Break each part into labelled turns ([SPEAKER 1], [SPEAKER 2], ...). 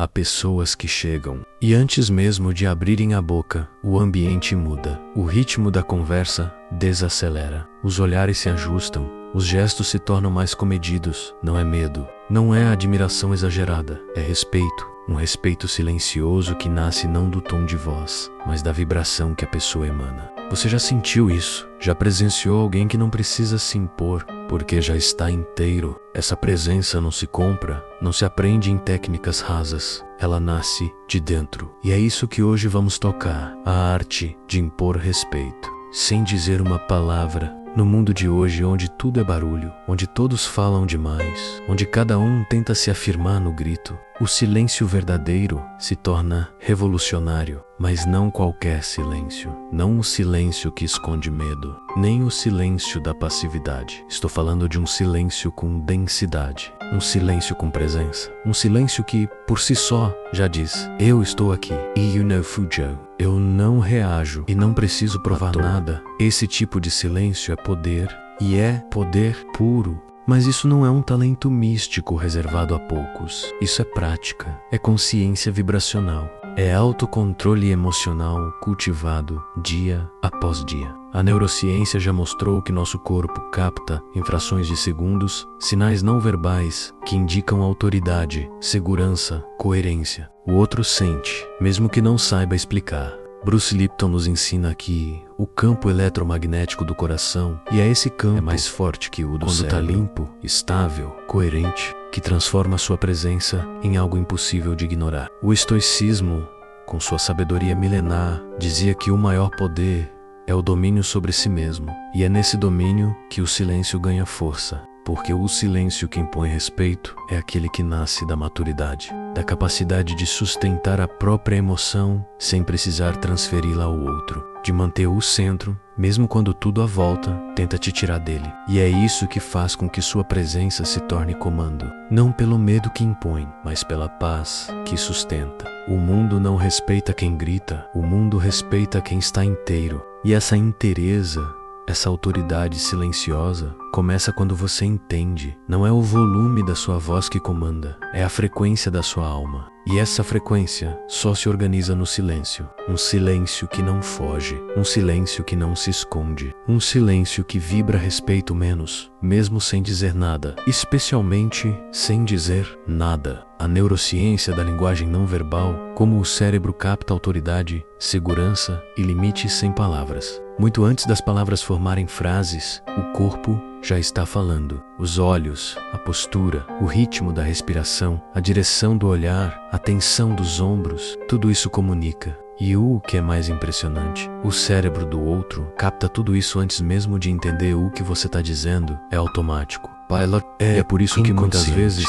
[SPEAKER 1] há pessoas que chegam e antes mesmo de abrirem a boca, o ambiente muda. O ritmo da conversa desacelera. Os olhares se ajustam. Os gestos se tornam mais comedidos. Não é medo, não é admiração exagerada, é respeito. Um respeito silencioso que nasce não do tom de voz, mas da vibração que a pessoa emana. Você já sentiu isso? Já presenciou alguém que não precisa se impor, porque já está inteiro? Essa presença não se compra, não se aprende em técnicas rasas. Ela nasce de dentro. E é isso que hoje vamos tocar, a arte de impor respeito, sem dizer uma palavra. No mundo de hoje, onde tudo é barulho, onde todos falam demais, onde cada um tenta se afirmar no grito, o silêncio verdadeiro se torna revolucionário, mas não qualquer silêncio. Não o silêncio que esconde medo, nem o silêncio da passividade. Estou falando de um silêncio com densidade, um silêncio com presença, um silêncio que, por si só, já diz: eu estou aqui. E you know Fujo, eu não reajo e não preciso provar nada. Esse tipo de silêncio é poder, e é poder puro. Mas isso não é um talento místico reservado a poucos. Isso é prática, é consciência vibracional, é autocontrole emocional cultivado dia após dia. A neurociência já mostrou que nosso corpo capta, em frações de segundos, sinais não verbais que indicam autoridade, segurança, coerência. O outro sente, mesmo que não saiba explicar. Bruce Lipton nos ensina que o campo eletromagnético do coração, e é esse campo é mais forte que o do cérebro, quando está limpo, estável, coerente, que transforma sua presença em algo impossível de ignorar. O estoicismo, com sua sabedoria milenar, dizia que o maior poder é o domínio sobre si mesmo, e é nesse domínio que o silêncio ganha força. Porque o silêncio que impõe respeito é aquele que nasce da maturidade, da capacidade de sustentar a própria emoção sem precisar transferi-la ao outro, de manter o centro, mesmo quando tudo à volta tenta te tirar dele. E é isso que faz com que sua presença se torne comando, não pelo medo que impõe, mas pela paz que sustenta. O mundo não respeita quem grita, o mundo respeita quem está inteiro. E essa inteireza, essa autoridade silenciosa, começa quando você entende. Não é o volume da sua voz que comanda, é a frequência da sua alma. E essa frequência só se organiza no silêncio. Um silêncio que não foge, um silêncio que não se esconde, um silêncio que vibra respeito menos, mesmo sem dizer nada, especialmente sem dizer nada. A neurociência da linguagem não verbal, como o cérebro capta autoridade, segurança e limites sem palavras. Muito antes das palavras formarem frases, o corpo já está falando. Os olhos, a postura, o ritmo da respiração, a direção do olhar, a tensão dos ombros, tudo isso comunica. E o que é mais impressionante, o cérebro do outro capta tudo isso antes mesmo de entender o que você está dizendo. É automático. Pilot é por isso que muitas vezes,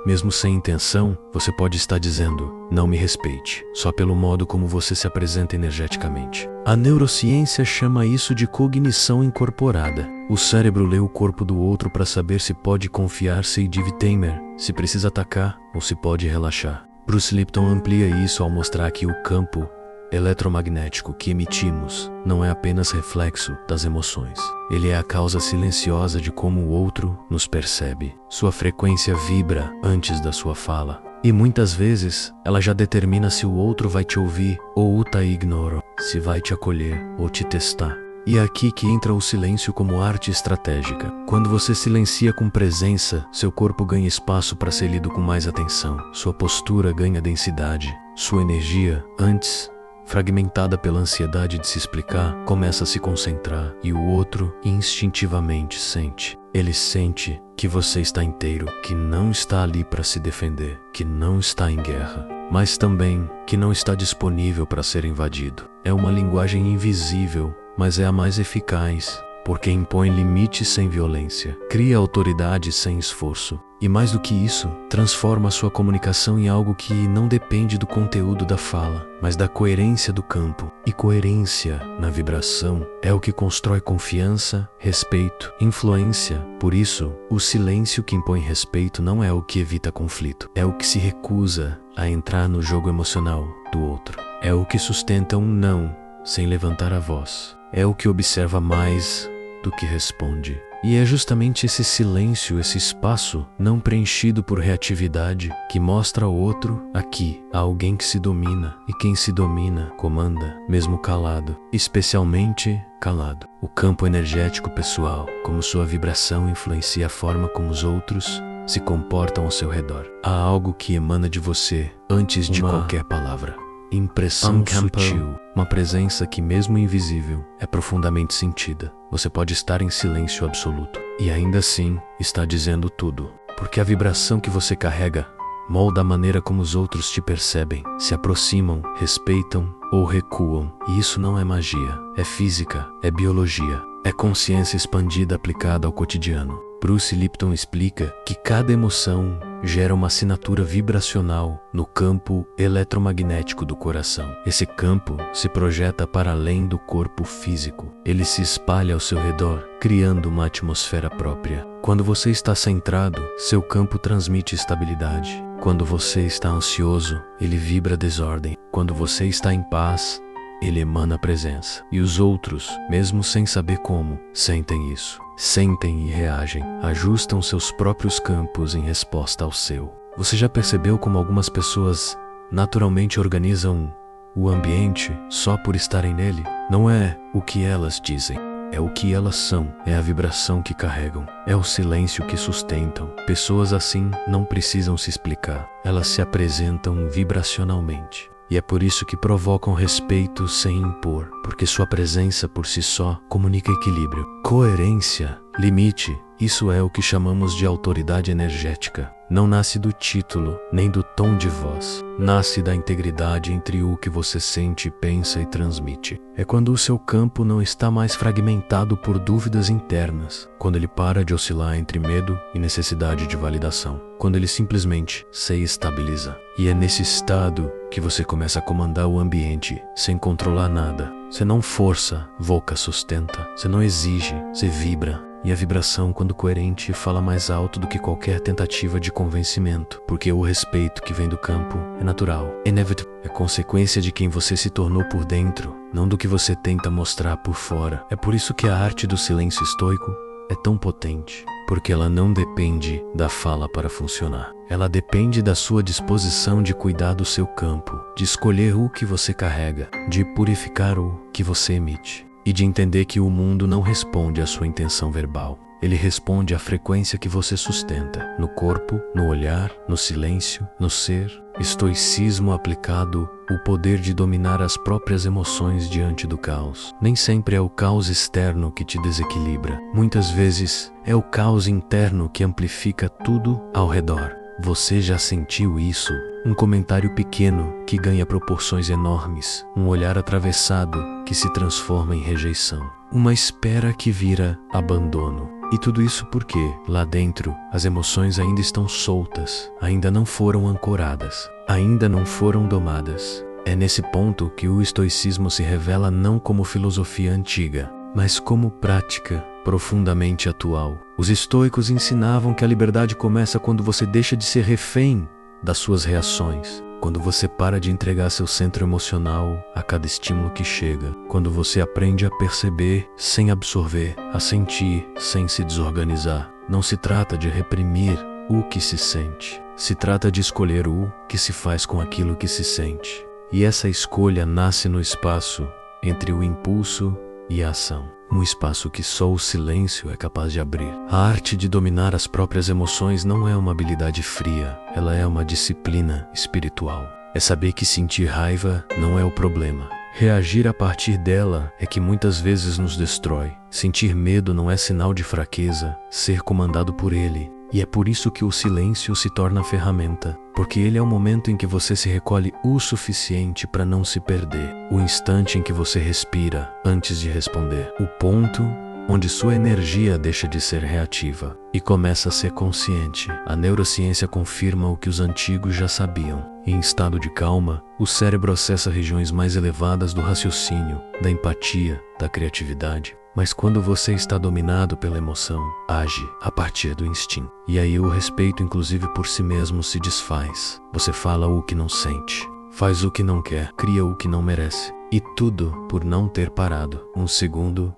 [SPEAKER 1] mesmo sem intenção, você pode estar dizendo: não me respeite, só pelo modo como você se apresenta energeticamente. A neurociência chama isso de cognição incorporada. O cérebro lê o corpo do outro para saber se pode confiar-se e temer, se precisa atacar ou se pode relaxar. Bruce Lipton amplia isso ao mostrar que o campo eletromagnético que emitimos não é apenas reflexo das emoções. Ele é a causa silenciosa de como o outro nos percebe. Sua frequência vibra antes da sua fala. E muitas vezes, ela já determina se o outro vai te ouvir ou o ignora, se vai te acolher ou te testar. E é aqui que entra o silêncio como arte estratégica. Quando você silencia com presença, seu corpo ganha espaço para ser lido com mais atenção. Sua postura ganha densidade. Sua energia, antes fragmentada pela ansiedade de se explicar, começa a se concentrar, e o outro instintivamente sente. Ele sente que você está inteiro, que não está ali para se defender, que não está em guerra, mas também que não está disponível para ser invadido. É uma linguagem invisível, mas é a mais eficaz, porque impõe limites sem violência, cria autoridade sem esforço. E mais do que isso, transforma a sua comunicação em algo que não depende do conteúdo da fala, mas da coerência do campo. E coerência na vibração é o que constrói confiança, respeito, influência. Por isso, o silêncio que impõe respeito não é o que evita conflito, é o que se recusa a entrar no jogo emocional do outro. É o que sustenta um não sem levantar a voz. É o que observa mais do que responde. E é justamente esse silêncio, esse espaço não preenchido por reatividade, que mostra ao outro, aqui, há alguém que se domina, e quem se domina, comanda, mesmo calado, especialmente calado. O campo energético pessoal, como sua vibração influencia a forma como os outros se comportam ao seu redor. Há algo que emana de você antes de qualquer palavra. Impressão sutil, uma presença que, mesmo invisível, é profundamente sentida. Você pode estar em silêncio absoluto e ainda assim está dizendo tudo, porque a vibração que você carrega molda a maneira como os outros te percebem, se aproximam, respeitam ou recuam. E isso não é magia, é física, é biologia, é consciência expandida aplicada ao cotidiano. Bruce Lipton explica que cada emoção gera uma assinatura vibracional no campo eletromagnético do coração. Esse campo se projeta para além do corpo físico. Ele se espalha ao seu redor, criando uma atmosfera própria. Quando você está centrado, seu campo transmite estabilidade. Quando você está ansioso, ele vibra desordem. Quando você está em paz, ele emana presença. E os outros, mesmo sem saber como, sentem isso. Sentem e reagem, ajustam seus próprios campos em resposta ao seu. Você já percebeu como algumas pessoas naturalmente organizam o ambiente só por estarem nele? Não é o que elas dizem, é o que elas são, é a vibração que carregam, é o silêncio que sustentam. Pessoas assim não precisam se explicar, elas se apresentam vibracionalmente. E é por isso que provocam respeito sem impor, porque sua presença por si só comunica equilíbrio, coerência, limite. Isso é o que chamamos de autoridade energética. Não nasce do título, nem do tom de voz. Nasce da integridade entre o que você sente, pensa e transmite. É quando o seu campo não está mais fragmentado por dúvidas internas, quando ele para de oscilar entre medo e necessidade de validação, quando ele simplesmente se estabiliza. E é nesse estado que você começa a comandar o ambiente, sem controlar nada. Você não força, Voca sustenta. Você não exige, você vibra. E a vibração, quando coerente, fala mais alto do que qualquer tentativa de convencimento, porque o respeito que vem do campo é natural, inevitável, é consequência de quem você se tornou por dentro, não do que você tenta mostrar por fora. É por isso que a arte do silêncio estoico é tão potente, porque ela não depende da fala para funcionar. Ela depende da sua disposição de cuidar do seu campo, de escolher o que você carrega, de purificar o que você emite. E de entender que o mundo não responde à sua intenção verbal. Ele responde à frequência que você sustenta, no corpo, no olhar, no silêncio, no ser. Estoicismo aplicado, o poder de dominar as próprias emoções diante do caos. Nem sempre é o caos externo que te desequilibra. Muitas vezes é o caos interno que amplifica tudo ao redor. Você já sentiu isso? Um comentário pequeno que ganha proporções enormes, um olhar atravessado que se transforma em rejeição, uma espera que vira abandono. E tudo isso porque, lá dentro, as emoções ainda estão soltas, ainda não foram ancoradas, ainda não foram domadas. É nesse ponto que o estoicismo se revela não como filosofia antiga, mas como prática profundamente atual. Os estoicos ensinavam que a liberdade começa quando você deixa de ser refém das suas reações, quando você para de entregar seu centro emocional a cada estímulo que chega, quando você aprende a perceber sem absorver, a sentir sem se desorganizar. Não se trata de reprimir o que se sente, se trata de escolher o que se faz com aquilo que se sente. E essa escolha nasce no espaço entre o impulso e a ação. Um espaço que só o silêncio é capaz de abrir. A arte de dominar as próprias emoções não é uma habilidade fria, ela é uma disciplina espiritual. É saber que sentir raiva não é o problema. Reagir a partir dela é que muitas vezes nos destrói. Sentir medo não é sinal de fraqueza, ser comandado por ele. E é por isso que o silêncio se torna ferramenta, porque ele é o momento em que você se recolhe o suficiente para não se perder, o instante em que você respira antes de responder, o ponto onde sua energia deixa de ser reativa e começa a ser consciente. A neurociência confirma o que os antigos já sabiam. Em estado de calma, o cérebro acessa regiões mais elevadas do raciocínio, da empatia, da criatividade. Mas quando você está dominado pela emoção, age a partir do instinto. E aí o respeito, inclusive por si mesmo, se desfaz. Você fala o que não sente, faz o que não quer, cria o que não merece. E tudo por não ter parado um segundo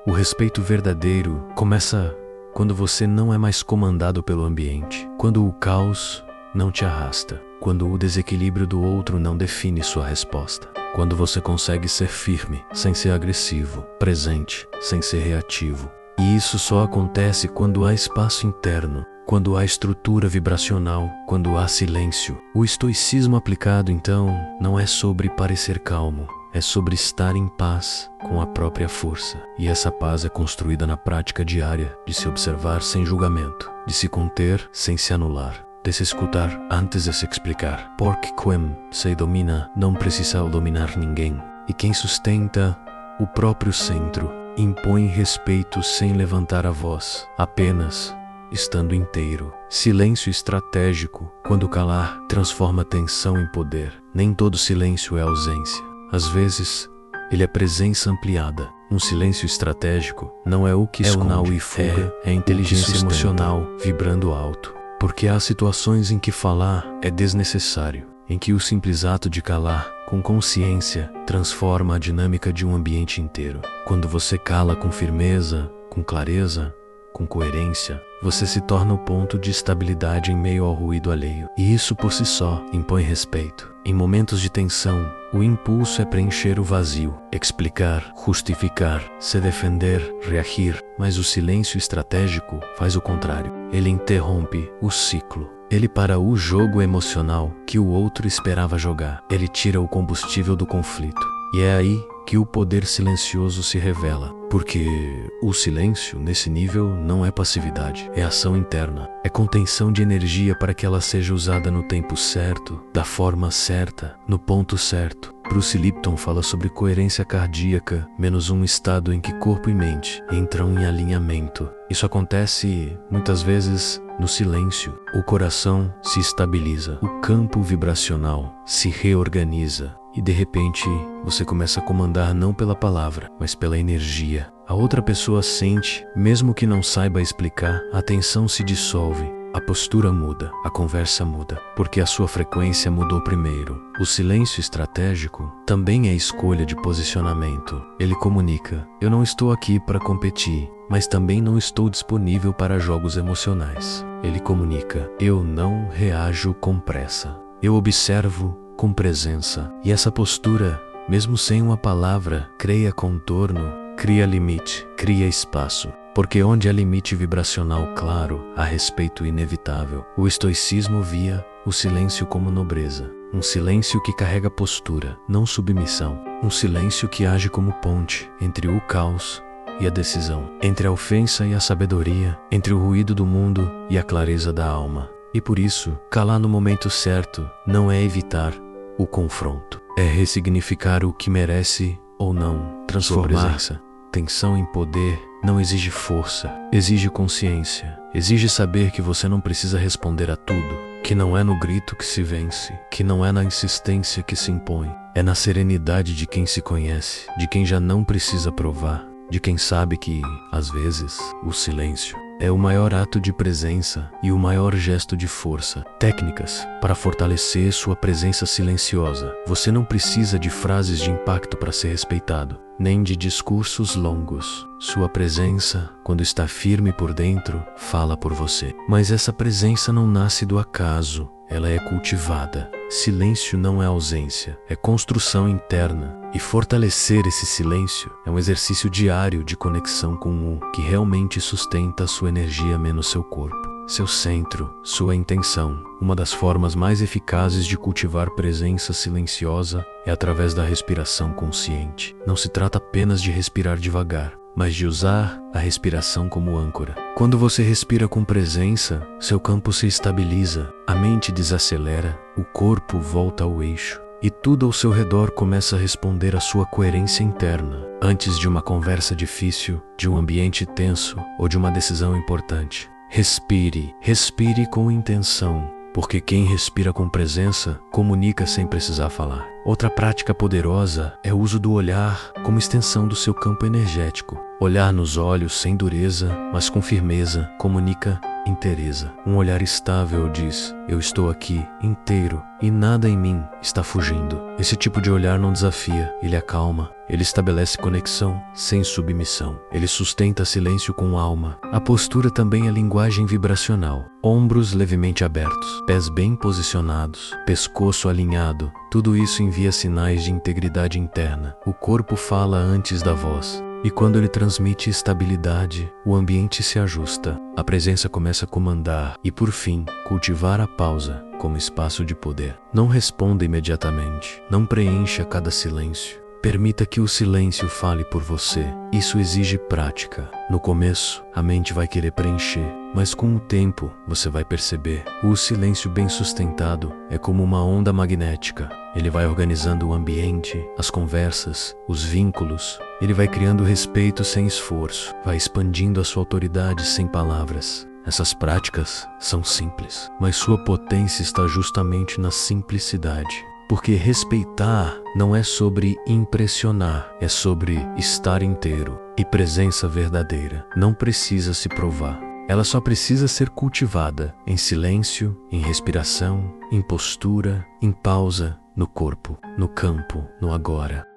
[SPEAKER 1] O respeito verdadeiro começa quando você não é mais comandado pelo ambiente, quando o caos não te arrasta, quando o desequilíbrio do outro não define sua resposta, quando você consegue ser firme sem ser agressivo, presente sem ser reativo. E isso só acontece quando há espaço interno, quando há estrutura vibracional, quando há silêncio. O estoicismo aplicado, então, não é sobre parecer calmo, é sobre estar em paz com a própria força. E essa paz é construída na prática diária de se observar sem julgamento, de se conter sem se anular, de se escutar antes de se explicar. Porque quem se domina não precisa dominar ninguém. E quem sustenta o próprio centro impõe respeito sem levantar a voz, apenas estando inteiro. Silêncio estratégico. Quando calar transforma tensão em poder. Nem todo silêncio é ausência. Às vezes, ele é presença ampliada. Um silêncio estratégico não é o que esconde, o now e fuga, é a inteligência emocional vibrando alto. Porque há situações em que falar é desnecessário, em que o simples ato de calar com consciência transforma a dinâmica de um ambiente inteiro. Quando você cala com firmeza, com clareza, com coerência, você se torna o ponto de estabilidade em meio ao ruído alheio. E isso por si só impõe respeito. Em momentos de tensão, o impulso é preencher o vazio, explicar, justificar, se defender, reagir. Mas o silêncio estratégico faz o contrário. Ele interrompe o ciclo. Ele para o jogo emocional que o outro esperava jogar. Ele tira o combustível do conflito. E é aí que o poder silencioso se revela. Porque o silêncio, nesse nível, não é passividade, é ação interna. É contenção de energia para que ela seja usada no tempo certo, da forma certa, no ponto certo. Bruce Lipton fala sobre coerência cardíaca, menos um estado em que corpo e mente entram em alinhamento. Isso acontece, muitas vezes, no silêncio. O coração se estabiliza, o campo vibracional se reorganiza. E de repente, você começa a comandar não pela palavra, mas pela energia. A outra pessoa sente, mesmo que não saiba explicar, a tensão se dissolve, a postura muda, a conversa muda, porque a sua frequência mudou primeiro. O silêncio estratégico também é escolha de posicionamento. Ele comunica: eu não estou aqui para competir, mas também não estou disponível para jogos emocionais. Ele comunica: eu não reajo com pressa. Eu observo com presença. E essa postura, mesmo sem uma palavra, cria contorno, cria limite, cria espaço. Porque onde há limite vibracional claro, há respeito inevitável. O estoicismo via o silêncio como nobreza. Um silêncio que carrega postura, não submissão. Um silêncio que age como ponte entre o caos e a decisão, entre a ofensa e a sabedoria, entre o ruído do mundo e a clareza da alma. E por isso, calar no momento certo não é evitar o confronto, é ressignificar o que merece ou não transformar. Tensão em poder não exige força, exige consciência, exige saber que você não precisa responder a tudo, que não é no grito que se vence, que não é na insistência que se impõe, é na serenidade de quem se conhece, de quem já não precisa provar, de quem sabe que, às vezes, o silêncio é o maior ato de presença e o maior gesto de força. Técnicas para fortalecer sua presença silenciosa. Você não precisa de frases de impacto para ser respeitado, nem de discursos longos. Sua presença, quando está firme por dentro, fala por você. Mas essa presença não nasce do acaso, ela é cultivada. Silêncio não é ausência, é construção interna. E fortalecer esse silêncio é um exercício diário de conexão com o que realmente sustenta a sua energia menos seu corpo, seu centro, sua intenção. Uma das formas mais eficazes de cultivar presença silenciosa é através da respiração consciente. Não se trata apenas de respirar devagar, mas de usar a respiração como âncora. Quando você respira com presença, seu campo se estabiliza, a mente desacelera, o corpo volta ao eixo. E tudo ao seu redor começa a responder à sua coerência interna. Antes de uma conversa difícil, de um ambiente tenso ou de uma decisão importante, respire com intenção, porque quem respira com presença comunica sem precisar falar. Outra prática poderosa é o uso do olhar como extensão do seu campo energético. Olhar nos olhos sem dureza, mas com firmeza, comunica inteireza. Um olhar estável diz: eu estou aqui, inteiro, e nada em mim está fugindo. Esse tipo de olhar não desafia, ele acalma. Ele estabelece conexão sem submissão. Ele sustenta silêncio com alma. A postura também é linguagem vibracional. Ombros levemente abertos, pés bem posicionados, pescoço alinhado. Tudo isso envia sinais de integridade interna. O corpo fala antes da voz. E quando ele transmite estabilidade, o ambiente se ajusta. A presença começa a comandar e, por fim, cultivar a pausa como espaço de poder. Não responda imediatamente. Não preencha cada silêncio. Permita que o silêncio fale por você. Isso exige prática. No começo, a mente vai querer preencher, mas com o tempo, você vai perceber. O silêncio bem sustentado é como uma onda magnética. Ele vai organizando o ambiente, as conversas, os vínculos. Ele vai criando respeito sem esforço, vai expandindo a sua autoridade sem palavras. Essas práticas são simples, mas sua potência está justamente na simplicidade. Porque respeitar não é sobre impressionar, é sobre estar inteiro. E presença verdadeira não precisa se provar. Ela só precisa ser cultivada em silêncio, em respiração, em postura, em pausa, no corpo, no campo, no agora.